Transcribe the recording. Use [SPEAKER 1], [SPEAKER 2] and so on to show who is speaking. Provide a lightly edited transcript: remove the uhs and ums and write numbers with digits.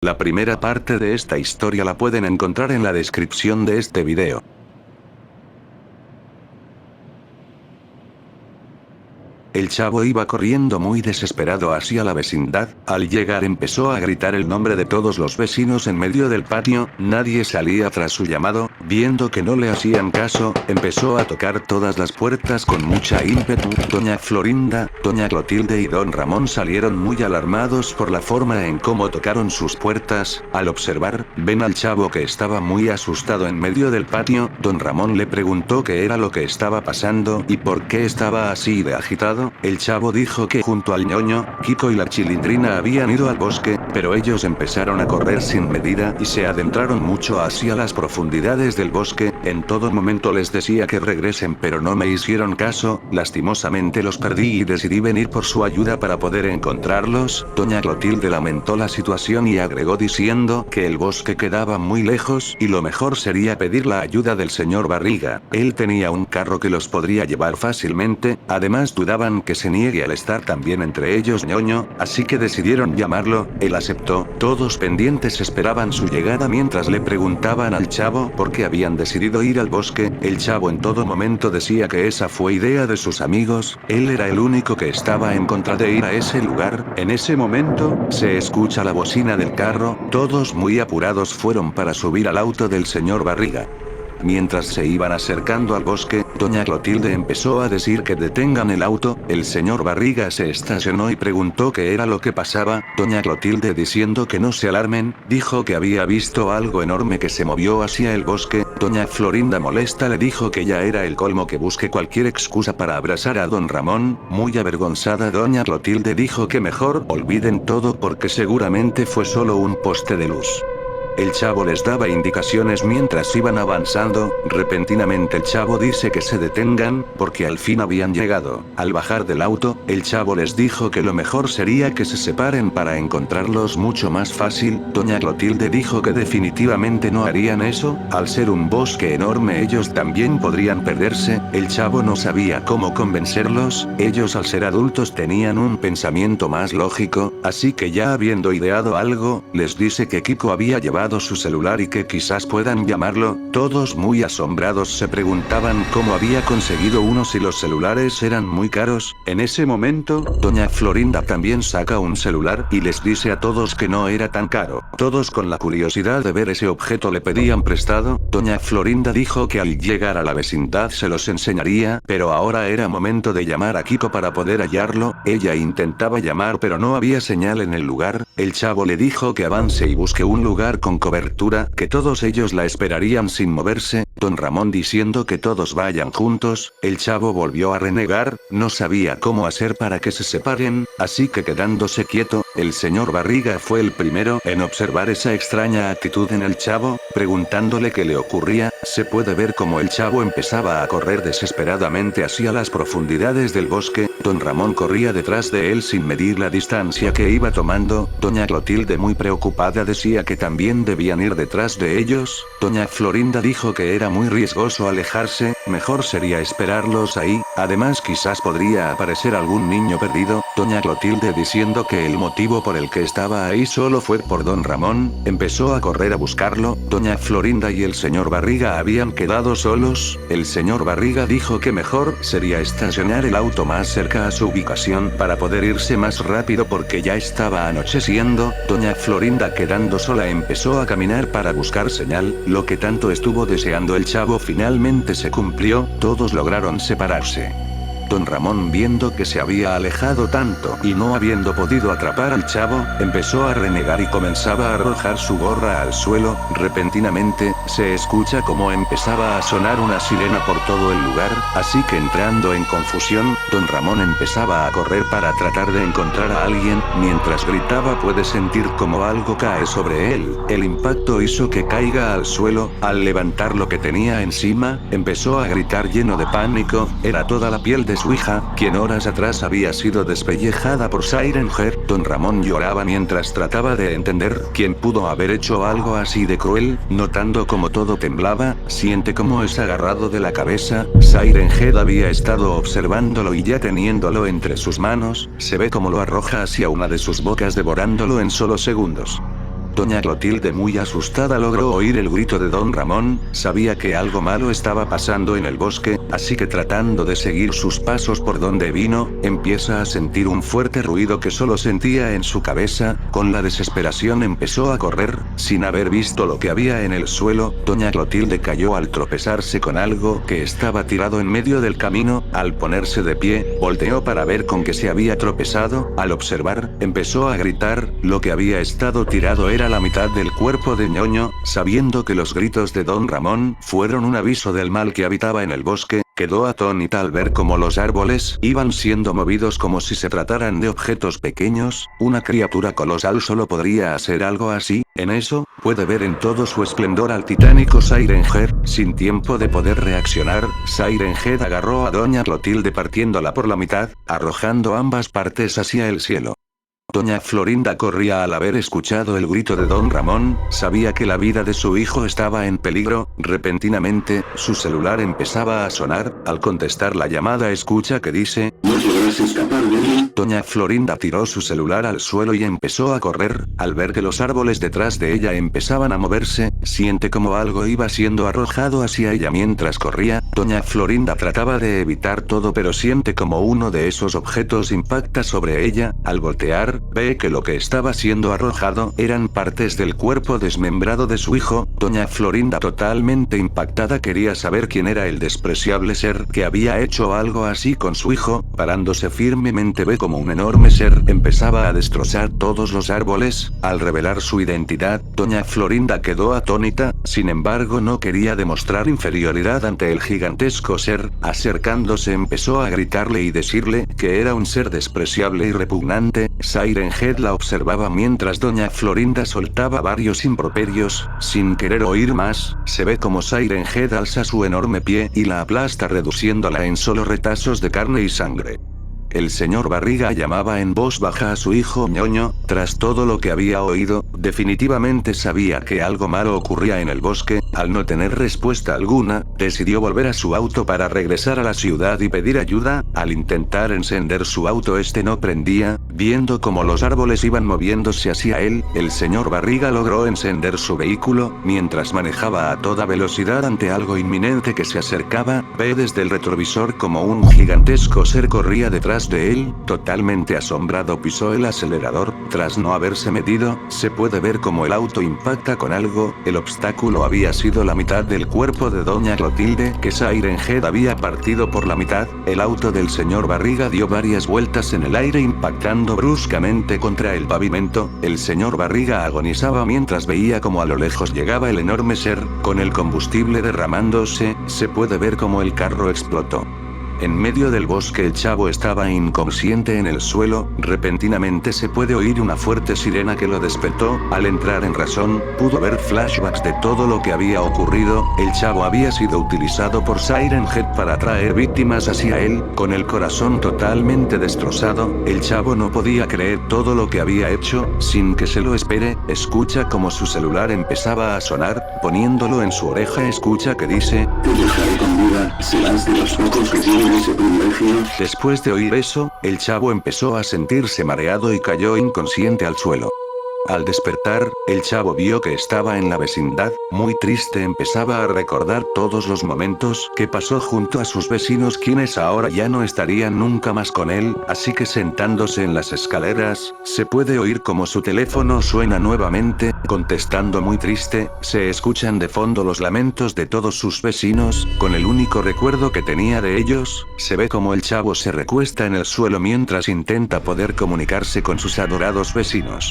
[SPEAKER 1] La primera parte de esta historia la pueden encontrar en la descripción de este video. El chavo iba corriendo muy desesperado hacia la vecindad. Al llegar empezó a gritar el nombre de todos los vecinos en medio del patio. Nadie salía tras su llamado. Viendo que no le hacían caso, empezó a tocar todas las puertas con mucha ímpetu. Doña Florinda, Doña Clotilde y Don Ramón salieron muy alarmados por la forma en cómo tocaron sus puertas. Al observar, ven al chavo que estaba muy asustado en medio del patio. Don Ramón le preguntó qué era lo que estaba pasando y por qué estaba así de agitado. El chavo dijo que junto al ñoño, Kiko y la Chilindrina habían ido al bosque, pero ellos empezaron a correr sin medida y se adentraron mucho hacia las profundidades del bosque. En todo momento les decía que regresen, pero no me hicieron caso. Lastimosamente los perdí y decidí venir por su ayuda para poder encontrarlos. Doña Clotilde lamentó la situación y agregó diciendo que el bosque quedaba muy lejos y lo mejor sería pedir la ayuda del señor Barriga. Él tenía un carro que los podría llevar fácilmente. Además dudaban que se niegue al estar también entre ellos ñoño, así que decidieron llamarlo. Él aceptó. Todos pendientes esperaban su llegada mientras le preguntaban al chavo por qué habían decidido ir al bosque. El chavo en todo momento decía que esa fue idea de sus amigos. Él era el único que estaba en contra de ir a ese lugar. En ese momento, se escucha la bocina del carro. Todos muy apurados fueron para subir al auto del señor Barriga. Mientras se iban acercando al bosque, Doña Clotilde empezó a decir que detengan el auto. El señor Barriga se estacionó y preguntó qué era lo que pasaba. Doña Clotilde, diciendo que no se alarmen, dijo que había visto algo enorme que se movió hacia el bosque. Doña Florinda, molesta, le dijo que ya era el colmo que busque cualquier excusa para abrazar a Don Ramón. Muy avergonzada, Doña Clotilde dijo que mejor olviden todo porque seguramente fue solo un poste de luz. El chavo les daba indicaciones mientras iban avanzando. Repentinamente el chavo dice que se detengan, porque al fin habían llegado. Al bajar del auto, el chavo les dijo que lo mejor sería que se separen para encontrarlos mucho más fácil. Doña Clotilde dijo que definitivamente no harían eso. Al ser un bosque enorme ellos también podrían perderse. El chavo no sabía cómo convencerlos. Ellos, al ser adultos, tenían un pensamiento más lógico, así que ya habiendo ideado algo, les dice que Kiko había llevado su celular y que quizás puedan llamarlo. Todos muy asombrados se preguntaban cómo había conseguido uno si los celulares eran muy caros. En ese momento, Doña Florinda también saca un celular y les dice a todos que no era tan caro. Todos con la curiosidad de ver ese objeto le pedían prestado. Doña Florinda dijo que al llegar a la vecindad se los enseñaría, pero ahora era momento de llamar a Kiko para poder hallarlo. Ella intentaba llamar pero no había señal en el lugar. El chavo le dijo que avance y busque un lugar con cobertura, que todos ellos la esperarían sin moverse. Don Ramón diciendo que todos vayan juntos. El chavo volvió a renegar, no sabía cómo hacer para que se separen, así que quedándose quieto, el señor Barriga fue el primero en observar esa extraña actitud en el chavo, preguntándole qué le ocurría. Se puede ver cómo el chavo empezaba a correr desesperadamente hacia las profundidades del bosque. Don Ramón corría detrás de él sin medir la distancia que iba tomando. Doña Clotilde, muy preocupada, decía que también debían ir detrás de ellos. Doña Florinda dijo que era muy riesgoso alejarse, mejor sería esperarlos ahí. Además quizás podría aparecer algún niño perdido. Doña Clotilde, diciendo que el motivo por el que estaba ahí solo fue por Don Ramón, empezó a correr a buscarlo. Doña Florinda y el señor Barriga habían quedado solos. El señor Barriga dijo que mejor sería estacionar el auto más cerca a su ubicación para poder irse más rápido porque ya estaba anocheciendo. Doña Florinda, quedando sola, empezó a caminar para buscar señal. Lo que tanto estuvo deseando el chavo finalmente se cumplió. Todos lograron separarse. Don Ramón, viendo que se había alejado tanto y no habiendo podido atrapar al chavo, empezó a renegar y comenzaba a arrojar su gorra al suelo. Repentinamente, se escucha como empezaba a sonar una sirena por todo el lugar, así que entrando en confusión, Don Ramón empezaba a correr para tratar de encontrar a alguien. Mientras gritaba puede sentir como algo cae sobre él. El impacto hizo que caiga al suelo. Al levantar lo que tenía encima, empezó a gritar lleno de pánico. Era toda la piel de su hija, quien horas atrás había sido despellejada por Siren Head. Don Ramón lloraba mientras trataba de entender quién pudo haber hecho algo así de cruel. Notando como todo temblaba, siente como es agarrado de la cabeza. Siren Head había estado observándolo y ya teniéndolo entre sus manos, se ve como lo arroja hacia una de sus bocas devorándolo en solo segundos. Doña Clotilde, muy asustada, logró oír el grito de don Ramón. Sabía que algo malo estaba pasando en el bosque, así que tratando de seguir sus pasos por donde vino, empieza a sentir un fuerte ruido que solo sentía en su cabeza. Con la desesperación empezó a correr, sin haber visto lo que había en el suelo. Doña Clotilde cayó al tropezarse con algo que estaba tirado en medio del camino. Al ponerse de pie, volteó para ver con qué se había tropezado. Al observar, empezó a gritar. Lo que había estado tirado era la mitad del cuerpo de Ñoño. Sabiendo que los gritos de don Ramón fueron un aviso del mal que habitaba en el bosque, quedó atónita al ver cómo los árboles iban siendo movidos como si se trataran de objetos pequeños. Una criatura colosal solo podría hacer algo así. En eso, puede ver en todo su esplendor al titánico Siren Head. Sin tiempo de poder reaccionar, Siren Head agarró a doña Clotilde partiéndola por la mitad, arrojando ambas partes hacia el cielo. Doña Florinda corría al haber escuchado el grito de don Ramón. Sabía que la vida de su hijo estaba en peligro. Repentinamente, su celular empezaba a sonar. Al contestar la llamada, escucha que dice: "No podrás escapar de mí". Doña Florinda tiró su celular al suelo y empezó a correr. Al ver que los árboles detrás de ella empezaban a moverse, siente como algo iba siendo arrojado hacia ella mientras corría. Doña Florinda trataba de evitar todo, pero siente como uno de esos objetos impacta sobre ella. Al voltear, ve que lo que estaba siendo arrojado eran partes del cuerpo desmembrado de su hijo. Doña Florinda, totalmente impactada, quería saber quién era el despreciable ser que había hecho algo así con su hijo. Parándose firmemente, ve como un enorme ser empezaba a destrozar todos los árboles. Al revelar su identidad, doña Florinda quedó atónita. Sin embargo, no quería demostrar inferioridad ante el gigantesco ser. Acercándose, empezó a gritarle y decirle que era un ser despreciable y repugnante. Siren Head la observaba mientras doña Florinda soltaba varios improperios. Sin querer oír más, se ve como Siren Head alza su enorme pie y la aplasta, reduciéndola en solo retazos de carne y sangre. El señor Barriga llamaba en voz baja a su hijo Ñoño. Tras todo lo que había oído, definitivamente sabía que algo malo ocurría en el bosque. Al no tener respuesta alguna, decidió volver a su auto para regresar a la ciudad y pedir ayuda. Al intentar encender su auto, este no prendía. Viendo cómo los árboles iban moviéndose hacia él, el señor Barriga logró encender su vehículo. Mientras manejaba a toda velocidad ante algo inminente que se acercaba, ve desde el retrovisor como un gigantesco ser corría detrás de él. Totalmente asombrado, pisó el acelerador. Tras no haberse medido, se puede ver como el auto impacta con algo. El obstáculo había sido la mitad del cuerpo de doña Clotilde, que Siren Head había partido por la mitad. El auto del señor Barriga dio varias vueltas en el aire, impactando bruscamente contra el pavimento. El señor Barriga agonizaba mientras veía como a lo lejos llegaba el enorme ser. Con el combustible derramándose, se puede ver como el carro explotó. En medio del bosque, el chavo estaba inconsciente en el suelo. Repentinamente se puede oír una fuerte sirena que lo despertó. Al entrar en razón, pudo ver flashbacks de todo lo que había ocurrido. El chavo había sido utilizado por Siren Head para atraer víctimas hacia él. Con el corazón totalmente destrozado, el chavo no podía creer todo lo que había hecho. Sin que se lo espere, escucha como su celular empezaba a sonar. Poniéndolo en su oreja, escucha que dice: "Te dejaré con vida, serás de los pocos que tienen ese privilegio". Después de oír eso, el chavo empezó a sentirse mareado y cayó inconsciente al suelo. Al despertar, el chavo vio que estaba en la vecindad. Muy triste, empezaba a recordar todos los momentos que pasó junto a sus vecinos, quienes ahora ya no estarían nunca más con él. Así que sentándose en las escaleras, se puede oír como su teléfono suena nuevamente. Contestando muy triste, se escuchan de fondo los lamentos de todos sus vecinos. Con el único recuerdo que tenía de ellos, se ve como el chavo se recuesta en el suelo mientras intenta poder comunicarse con sus adorados vecinos.